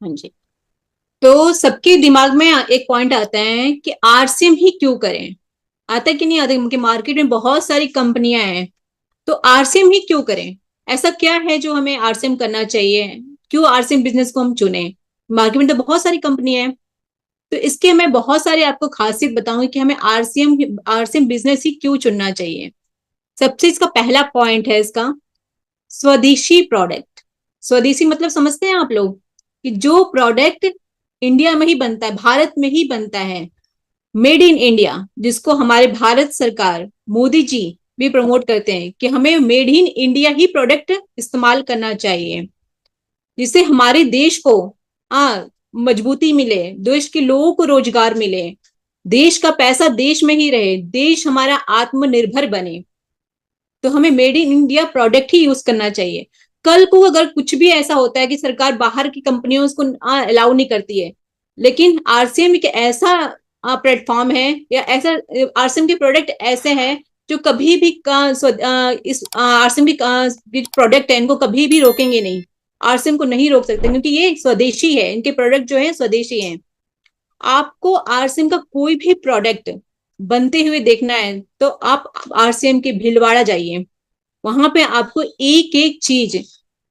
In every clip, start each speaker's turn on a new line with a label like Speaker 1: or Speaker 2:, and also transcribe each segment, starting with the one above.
Speaker 1: हाँ जी। तो सबके दिमाग में एक पॉइंट आता है कि आरसीएम ही क्यों करें। आता है कि नहीं आता, क्योंकि मार्केट में बहुत सारी कंपनियां हैं, तो आरसीएम ही क्यों करें। ऐसा क्या है जो हमें आरसीएम करना चाहिए, क्यों आरसीएम बिजनेस को हम चुने। मार्केट में तो बहुत सारी कंपनियां हैं, तो इसके मैं बहुत सारे आपको खासियत बताऊंगी कि हमें आरसीएम आरसीएम बिजनेस ही क्यों चुनना चाहिए। सबसे इसका पहला पॉइंट है इसका स्वदेशी प्रोडक्ट। स्वदेशी मतलब समझते हैं आप लोग, कि जो प्रोडक्ट इंडिया में ही बनता है, भारत में ही बनता है, मेड इन इंडिया, जिसको हमारे भारत सरकार मोदी जी भी प्रमोट करते हैं कि हमें made in India he product इस्तेमाल करना चाहिए, जिससे हमारे देश को आ, मजबूती मिले, देश के लोगों को रोजगार मिले, देश का पैसा देश में ही रहे, देश हमारा आत्मनिर्भर बने। तो हमें made in India product he use करना चाहिए। कल को अगर कुछ भी ऐसा होता है कि सरकार बाहर की कंपनियों उसको अलाउ नहीं करती है, लेकिन आरसीएम एक ऐसा प्लेटफॉर्म है, या ऐसा आरसीएम के प्रोडक्ट ऐसे हैं जो कभी भी इस आरसीएम की प्रोडक्ट है, इनको कभी भी रोकेंगे नहीं। आरसीएम को नहीं रोक सकते, क्योंकि ये स्वदेशी है, इनके प्रोडक्ट जो है स्वदेशी हैं। आपको आरसीएम का कोई भी प्रोडक्ट बनते हुए देखना है तो आप आरसीएम के भीलवाड़ा जाइए। वहां पे आपको एक एक चीज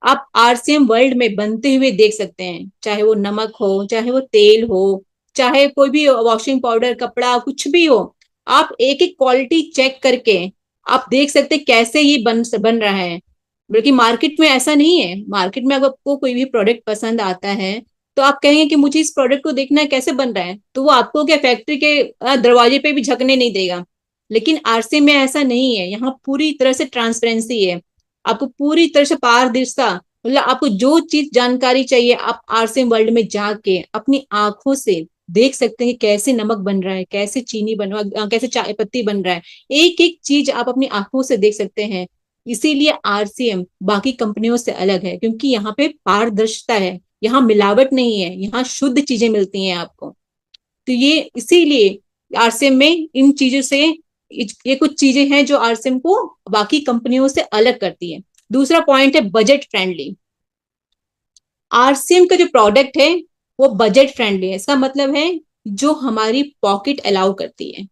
Speaker 1: आप आरसीएम वर्ल्ड में बनते हुए देख सकते हैं, चाहे वो नमक हो, चाहे वो तेल हो, चाहे कोई भी वॉशिंग पाउडर, कपड़ा, कुछ भी हो। आप एक एक क्वालिटी चेक करके आप देख सकते हैं कैसे ये बन रहा है। बल्कि मार्केट में ऐसा नहीं है, मार्केट में अगर आपको कोई भी प्रोडक्ट पसंद आता है तो आप कहेंगे कि मुझे इस प्रोडक्ट को देखना है कैसे बन रहा है, तो वो आपको क्या फैक्ट्री के दरवाजे पे भी झकने नहीं देगा। लेकिन आरसीएम में ऐसा नहीं है, यहाँ पूरी तरह से ट्रांसपेरेंसी है। आपको पूरी तरह से पारदर्शिता, मतलब आपको जो चीज जानकारी चाहिए आप आरसीएम वर्ल्ड में जाके अपनी आंखों से देख सकते हैं कि कैसे नमक बन रहा है, कैसे चीनी बन रहा है, कैसे चाय पत्ती बन रहा है। एक एक चीज आप अपनी आंखों से देख सकते हैं। इसीलिए आरसीएम बाकी कंपनियों से अलग है, क्योंकि यहाँ पे पारदर्शिता है, यहाँ मिलावट नहीं है, यहाँ शुद्ध चीजें मिलती हैं आपको। तो ये इसीलिए आरसीएम में इन चीजों से, ये कुछ चीजें हैं जो आरसीएम को बाकी कंपनियों से अलग करती है। दूसरा पॉइंट है बजट फ्रेंडली। आरसीएम का जो प्रोडक्ट है वो बजट फ्रेंडली है। इसका मतलब है जो हमारी पॉकेट अलाउ करती है,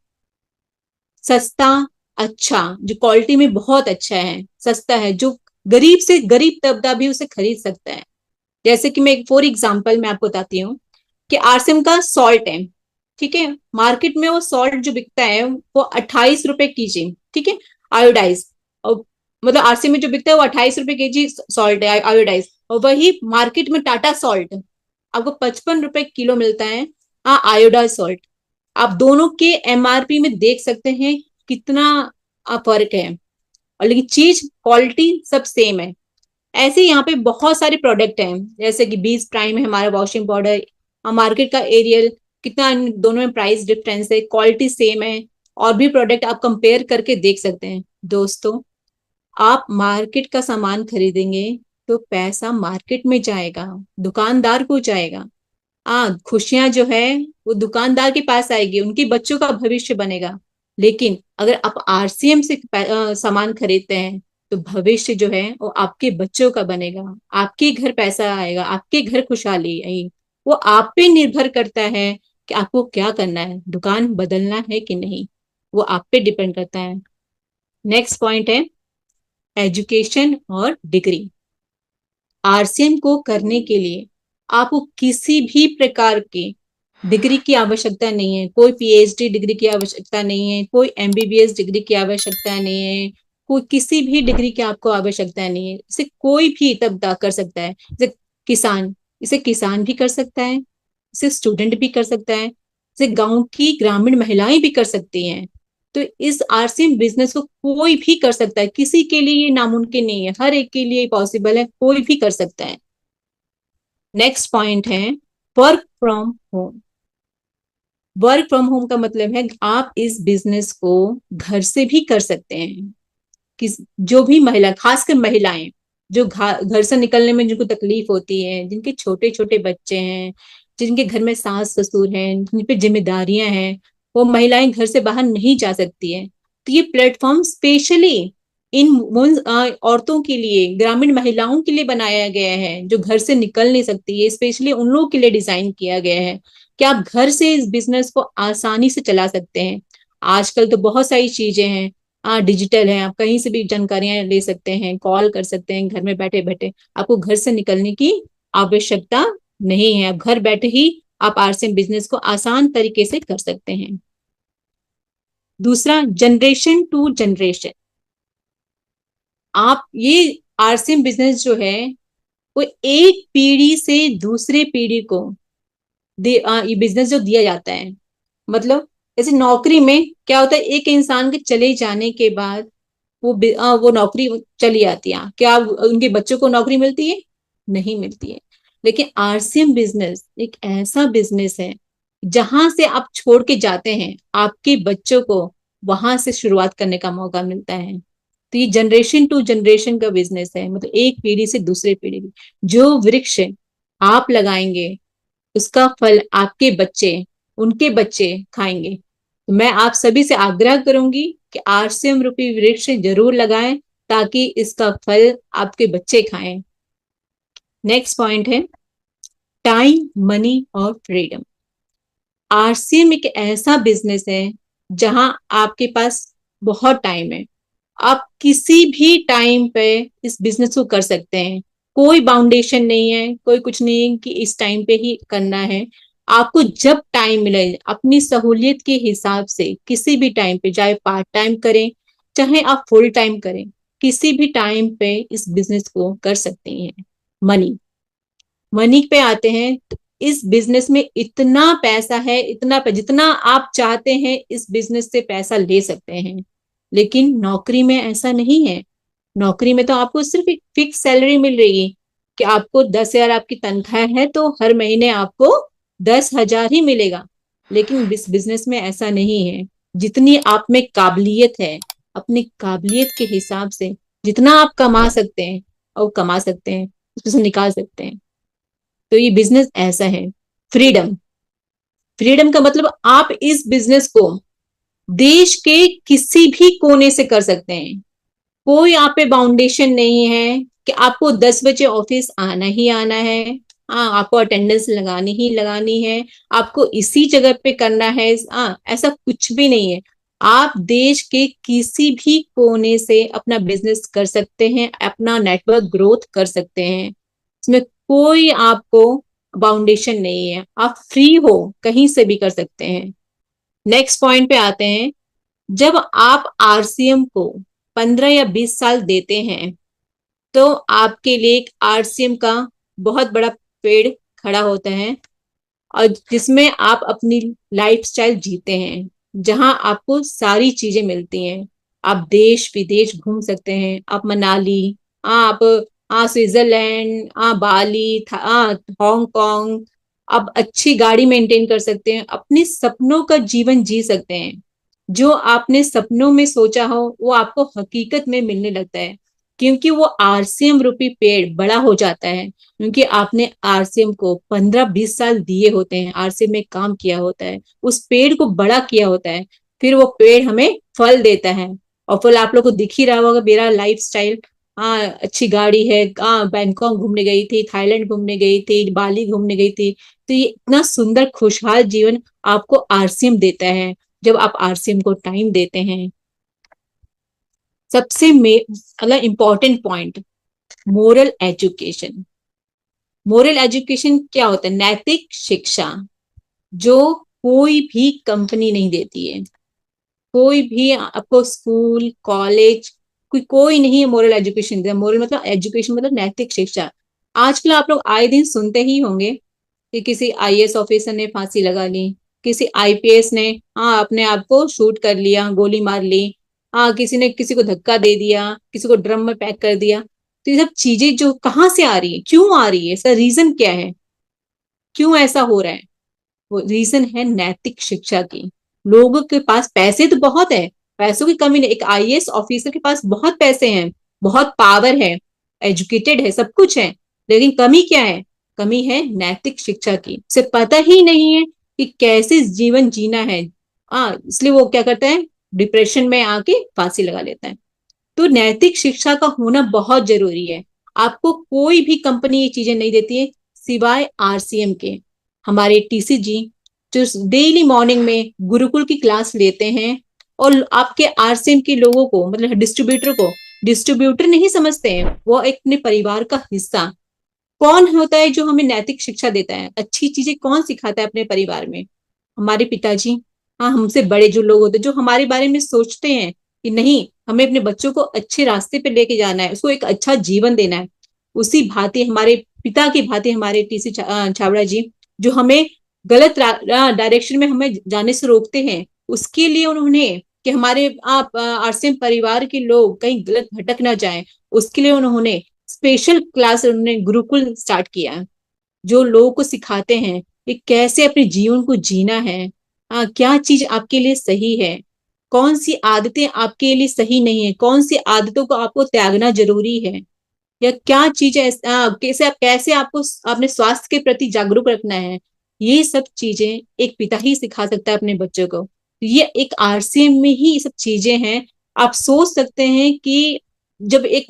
Speaker 1: सस्ता, अच्छा, जो क्वालिटी में बहुत अच्छा है, सस्ता है, जो गरीब से गरीब तबका भी उसे खरीद सकता है। जैसे कि मैं फॉर एग्जांपल मैं आपको बताती हूँ कि आरसीएम का सॉल्ट है, ठीक है, मार्केट में वो सॉल्ट जो बिकता है वो 28 रुपए केजी, ठीक है, आयोडाइज। और मतलब आरसीएम में जो बिकता है वो 28 रुपए केजी सॉल्ट है आयोडाइज, और वही मार्केट में टाटा सॉल्ट आपको 55 रुपए किलो मिलता है, हाँ, आयोडाइज सॉल्ट। आप दोनों के एमआरपी में देख सकते हैं कितना फर्क है, और लेकिन चीज क्वालिटी सब सेम है। ऐसे यहाँ पे बहुत सारे प्रोडक्ट हैं, जैसे कि बीस प्राइम है हमारा वॉशिंग पाउडर, मार्केट का एरियल, कितना इन दोनों में प्राइस डिफरेंस है, क्वालिटी सेम है। और भी प्रोडक्ट आप कंपेयर करके देख सकते हैं। दोस्तों, आप मार्केट का सामान खरीदेंगे तो पैसा मार्केट में जाएगा, दुकानदार को जाएगा। हाँ, खुशियां जो है वो दुकानदार के पास आएगी, उनके बच्चों का भविष्य बनेगा। लेकिन अगर आप आरसीएम से सामान खरीदते हैं तो भविष्य जो है वो आपके बच्चों का बनेगा, आपके घर पैसा आएगा, आपके घर खुशहाली आई। वो आप पे निर्भर करता है कि आपको क्या करना है, दुकान बदलना है कि नहीं, वो आप पे डिपेंड करता है। नेक्स्ट पॉइंट है एजुकेशन और डिग्री। आरसीएम को करने के लिए आपको किसी भी प्रकार की डिग्री की आवश्यकता नहीं है, कोई पीएचडी डिग्री की आवश्यकता नहीं है, कोई एमबीबीएस डिग्री की आवश्यकता नहीं है, कोई किसी भी डिग्री की आपको आवश्यकता नहीं है। इसे कोई भी तबका कर सकता है। इसे किसान इसे किसान भी कर सकता है, इसे स्टूडेंट भी कर सकता है, इसे गांव की ग्रामीण महिलाएं भी कर सकती हैं। तो इस आरसीएम बिजनेस को कोई भी कर सकता है, किसी के लिए ये नामुमकिन नहीं है, हर एक के लिए पॉसिबल है, कोई भी कर सकता है। नेक्स्ट पॉइंट है work from home. Work from home का मतलब है आप इस बिजनेस को घर से भी कर सकते हैं। किस जो भी महिला, खासकर महिलाएं जो घर से निकलने में जिनको तकलीफ होती है, जिनके छोटे छोटे बच्चे हैं, जिनके घर में सास ससुर हैं, जिन पे जिम्मेदारियां हैं, वो महिलाएं घर से बाहर नहीं जा सकती है, तो ये प्लेटफॉर्म स्पेशली औरतों के लिए, ग्रामीण महिलाओं के लिए बनाया गया है जो घर से निकल नहीं सकती है, स्पेशली उन लोगों के लिए डिजाइन किया गया है कि आप घर से इस बिजनेस को आसानी से चला सकते हैं। आजकल तो बहुत सारी चीजें हैं, डिजिटल है, आप कहीं से भी जानकारियां ले सकते हैं, कॉल कर सकते हैं घर में बैठे बैठे। आपको घर से निकलने की आवश्यकता नहीं है, आप घर बैठे ही आप आरसीएम बिजनेस को आसान तरीके से कर सकते हैं। दूसरा, जनरेशन टू जनरेशन। आप ये आरसीएम बिजनेस जो है वो एक पीढ़ी से दूसरे पीढ़ी को ये बिजनेस जो दिया जाता है, मतलब जैसे नौकरी में क्या होता है, एक इंसान के चले जाने के बाद वो नौकरी चली जाती है, क्या उनके बच्चों को नौकरी मिलती है? नहीं मिलती है। लेकिन आरसीएम बिजनेस एक ऐसा बिजनेस है जहां से आप छोड़ के जाते हैं, आपके बच्चों को वहां से शुरुआत करने का मौका मिलता है। तो ये जनरेशन टू जनरेशन का बिजनेस है, मतलब एक पीढ़ी से दूसरे पीढ़ी की। जो वृक्ष आप लगाएंगे उसका फल आपके बच्चे, उनके बच्चे खाएंगे। तो मैं आप सभी से आग्रह करूंगी कि आरसीएम रूपी वृक्ष जरूर लगाएं ताकि इसका फल आपके बच्चे खाएं। नेक्स्ट पॉइंट है टाइम, मनी और फ्रीडम। आरसीएम एक ऐसा बिजनेस है जहां आपके पास बहुत टाइम है, आप किसी भी टाइम पे इस बिजनेस को कर सकते हैं। कोई बाउंडेशन नहीं है, कोई कुछ नहीं है कि इस टाइम पे ही करना है। आपको जब टाइम मिले अपनी सहूलियत के हिसाब से किसी भी टाइम पे, चाहे पार्ट टाइम करें चाहे आप फुल टाइम करें, किसी भी टाइम पे इस बिजनेस को कर सकते हैं। मनी, मनी पे आते हैं तो इस बिजनेस में इतना पैसा है, जितना आप चाहते हैं इस बिजनेस से पैसा ले सकते हैं। लेकिन नौकरी में ऐसा नहीं है। नौकरी में तो आपको सिर्फ एक फिक्स सैलरी मिल रही है कि आपको 10,000 आपकी तनख्वाह है तो हर महीने आपको 10,000 ही मिलेगा। लेकिन इस बिजनेस में ऐसा नहीं है। जितनी आप में काबिलियत है, अपनी काबिलियत के हिसाब से जितना आप कमा सकते हैं और कमा सकते हैं, उसमें से निकाल सकते हैं। तो ये बिजनेस ऐसा है। फ्रीडम, फ्रीडम का मतलब आप इस बिजनेस को देश के किसी भी कोने से कर सकते हैं। कोई आप पे बाउंडेशन नहीं है कि आपको 10 बजे ऑफिस आना ही आना है, हाँ आपको अटेंडेंस लगानी ही लगानी है, आपको इसी जगह पे करना है, हाँ ऐसा कुछ भी नहीं है। आप देश के किसी भी कोने से अपना बिजनेस कर सकते हैं, अपना नेटवर्क ग्रोथ कर सकते हैं। इसमें कोई आपको बाउंडेशन नहीं है, आप फ्री हो, कहीं से भी कर सकते हैं। नेक्स्ट पॉइंट पे आते हैं। जब आप आरसीएम को 15 या 20 साल देते हैं तो आपके लिए एक आरसीएम का बहुत बड़ा पेड़ खड़ा होता है, और जिसमें आप अपनी लाइफस्टाइल जीते हैं, जहां आपको सारी चीजें मिलती हैं। आप देश विदेश घूम सकते हैं, आप मनाली, आप स्विट्जरलैंड, बाली हांगकांग, आप अच्छी गाड़ी मेंटेन कर सकते हैं, अपने सपनों का जीवन जी सकते हैं। जो आपने सपनों में सोचा हो वो आपको हकीकत में मिलने लगता है, क्योंकि वो आरसीएम रूपी पेड़ बड़ा हो जाता है, क्योंकि आपने आरसीएम को 15-20 साल दिए होते हैं, आरसीएम में काम किया होता है, उस पेड़ को बड़ा किया होता है, फिर वो पेड़ हमें फल देता है। और फल आप लोग को दिख ही रहा होगा, मेरा लाइफ स्टाइल, अच्छी गाड़ी है, बैंकॉक घूमने गई थी, थाईलैंड घूमने गई थी, बाली घूमने गई थी। तो ये इतना सुंदर खुशहाल जीवन आपको आरसीएम देता है जब आप आरसीएम को टाइम देते हैं। सबसे अगला important point, moral education. Moral education क्या होता है? नैतिक शिक्षा, जो कोई भी कंपनी नहीं देती है। कोई भी आपको स्कूल कॉलेज कोई नहीं है मोरल एजुकेशन देता। मोरल मतलब एजुकेशन मतलब नैतिक शिक्षा। आजकल आप लोग आए दिन सुनते ही होंगे कि किसी आईएएस ऑफिसर ने फांसी लगा ली, किसी आईपीएस ने अपने आप को शूट कर लिया, गोली मार ली, किसी ने किसी को धक्का दे दिया, किसी को ड्रम में पैक कर दिया। तो ये सब चीजें जो कहाँ से आ रही है, क्यों आ रही है, इसका रीजन क्या है, क्यों ऐसा हो रहा है? वो रीजन है नैतिक शिक्षा की। लोगों के पास पैसे तो बहुत है, पैसों की कमी नहीं, एक आईएएस ऑफिसर के पास बहुत पैसे हैं, बहुत पावर है, एजुकेटेड है, सब कुछ है, लेकिन कमी क्या है? कमी है नैतिक शिक्षा की। उसे पता ही नहीं है कि कैसे जीवन जीना है। इसलिए वो क्या करता है, डिप्रेशन में आके फांसी लगा लेता है। तो नैतिक शिक्षा का होना बहुत जरूरी है। आपको कोई भी कंपनी ये चीजें नहीं देती है सिवाय आरसीएम के। हमारे टीसी जी जो डेली मॉर्निंग में गुरुकुल की क्लास लेते हैं, और आपके आरसीएम के लोगों को, मतलब डिस्ट्रीब्यूटर को डिस्ट्रीब्यूटर नहीं समझते हैं, वो एक अपने परिवार का हिस्सा। कौन होता है जो हमें नैतिक शिक्षा देता है, अच्छी चीजें कौन सिखाता है अपने परिवार में? हमारे पिताजी। हाँ, हमसे बड़े जो लोग होते हैं जो हमारे बारे में सोचते हैं कि नहीं, हमें अपने बच्चों को अच्छे रास्ते पे लेके जाना है, उसको एक अच्छा जीवन देना है। उसी भांति हमारे पिता की भांति हमारे टीसी छाबड़ा जी जो हमें गलत डायरेक्शन में हमें जाने से रोकते हैं, उसके लिए उन्होंने, कि हमारे आप आरसीएम परिवार के लोग कहीं गलत भटक ना जाएं, उसके लिए उन्होंने स्पेशल क्लास, उन्होंने गुरुकुल स्टार्ट किया, जो लोगों को सिखाते हैं कि कैसे अपने जीवन को जीना है। क्या चीज आपके लिए सही है, कौन सी आदतें आपके लिए सही नहीं है, कौन सी आदतों को आपको त्यागना जरूरी है, या क्या चीज कैसे आपको अपने स्वास्थ्य के प्रति जागरूक रखना है। ये सब चीजें एक पिता ही सिखा सकता है अपने बच्चों को। ये एक आरसीएम में ही ये सब चीजें हैं। आप सोच सकते हैं कि जब एक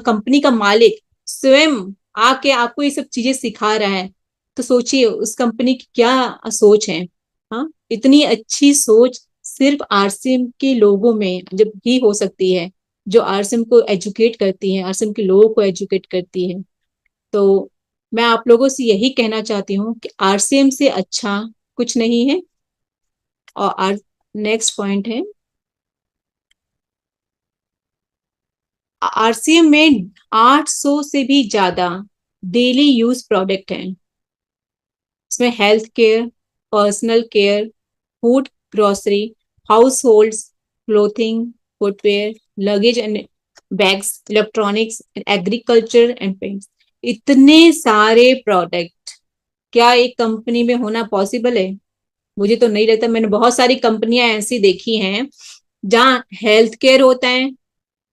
Speaker 1: कंपनी का मालिक स्वयं आके आपको ये सब चीजें सिखा रहा है, तो सोचिए उस कंपनी की क्या सोच है। हाँ, इतनी अच्छी सोच सिर्फ आरसीएम के लोगों में जब ही हो सकती है, जो आरसीएम को एजुकेट करती है, आरसीएम के लोगों को एजुकेट करती है। तो मैं आप लोगों से यही कहना चाहती हूँ कि आरसीएम से अच्छा कुछ नहीं है। और नेक्स्ट पॉइंट है, आरसीएम में 800 से भी ज्यादा डेली यूज प्रोडक्ट हैं। इसमें health care, personal care, food, grocery, house holds, clothing, footwear, luggage and bags, electronics, agriculture and paints. इतने सारे प्रोडक्ट क्या एक कंपनी में होना पॉसिबल है? मुझे तो नहीं लगता। मैंने बहुत सारी कंपनियां ऐसी देखी हैं जहाँ हेल्थ केयर होता है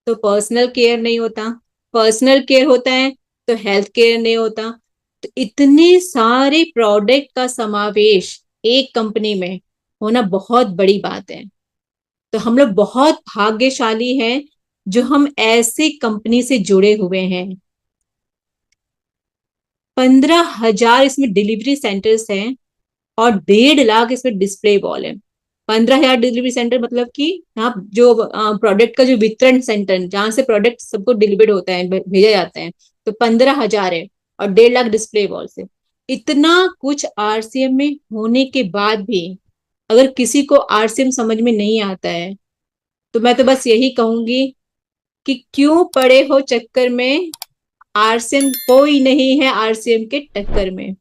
Speaker 1: तो पर्सनल केयर नहीं होता, पर्सनल केयर होता है तो हेल्थ केयर नहीं होता। तो इतने सारे प्रोडक्ट का समावेश एक कंपनी में होना बहुत बड़ी बात है। तो हम लोग बहुत भाग्यशाली हैं जो हम ऐसे कंपनी से जुड़े हुए हैं। 15,000 इसमें डिलीवरी सेंटर्स हैं और 1.5 लाख इसमें डिस्प्ले वॉल है। 15,000 डिलीवरी सेंटर मतलब कि आप जो प्रोडक्ट का जो वितरण सेंटर जहां से प्रोडक्ट सबको डिलीवर्ड होता है, भेजा जाता है, तो 15,000 है। और 1.5 लाख डिस्प्ले वॉल से इतना कुछ आरसीएम में होने के बाद भी अगर किसी को आरसीएम समझ में नहीं आता है, तो मैं तो बस यही कहूंगी कि क्यों पड़े हो चक्कर में, आरसीएम कोई नहीं है आरसीएम के टक्कर में।